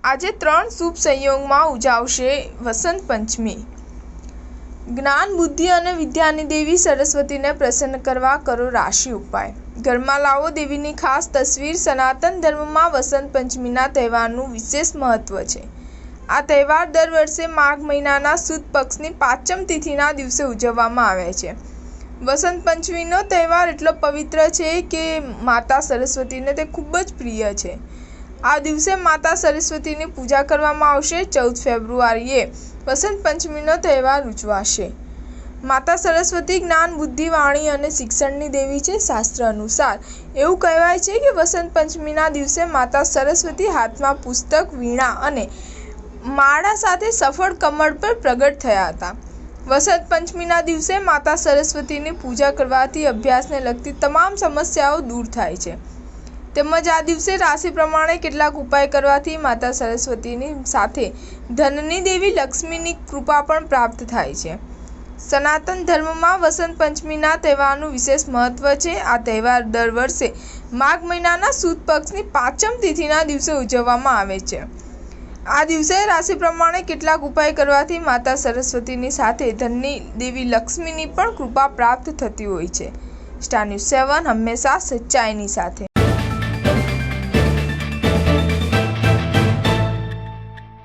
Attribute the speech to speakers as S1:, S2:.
S1: આજે 3 શુભ સંયોગમાં ઉજવાશે વસંત પંચમી। જ્ઞાન, બુદ્ધિ અને વિદ્યાની દેવી સરસ્વતીને પ્રસન્ન કરવા કરો રાશિ ઉપાય। ઘરમાં લાવો દેવીની ખાસ તસવીર। સનાતન ધર્મમાં વસંત પંચમીના તહેવારનું વિશેષ મહત્વ છે। આ તહેવાર દર વર્ષે માઘ મહિનાના સુદ પક્ષની 5મ તિથિના દિવસે ઉજવવામાં આવે છે। વસંત પંચમીનો તહેવાર એટલો પવિત્ર છે કે માતા સરસ્વતીને તે ખૂબ જ પ્રિય છે। આ દિવસે માતા સરસ્વતીની પૂજા કરવામાં આવશે। 14 ફેબ્રુઆરીએ વસંત પંચમીનો તહેવાર ઉજવાશે। માતા સરસ્વતી જ્ઞાન, બુદ્ધિ, વાણી અને શિક્ષણની દેવી છે। શાસ્ત્ર અનુસાર એવું કહેવાય છે કે વસંત પંચમીના દિવસે માતા સરસ્વતી હાથમાં પુસ્તક, વીણા અને માળા સાથે સફળ કમળ પર પ્રગટ થયા હતા। વસંત પંચમીના દિવસે માતા સરસ્વતીની પૂજા કરવાથી અભ્યાસને લગતી તમામ સમસ્યાઓ દૂર થાય છે। તેમજ આ દિવસે રાશિ પ્રમાણે કેટલાક ઉપાય કરવાથી માતા સરસ્વતીની સાથે ધનની દેવી લક્ષ્મીની કૃપા પણ પ્રાપ્ત થાય છે। સનાતન ધર્મમાં વસંત પંચમીના તહેવારનું વિશેષ મહત્વ છે। આ તહેવાર દર વર્ષે માઘ મહિનાના સુદ પક્ષની 5મ તિથિના દિવસે ઉજવવામાં આવે છે। આ દિવસે રાશિ પ્રમાણે કેટલાક ઉપાય કરવાથી માતા સરસ્વતીની સાથે ધનની દેવી લક્ષ્મીની પણ કૃપા પ્રાપ્ત થતી હોય છે। સ્ટાર ન્યૂઝ 7 હંમેશા સચ્ચાઈની સાથે।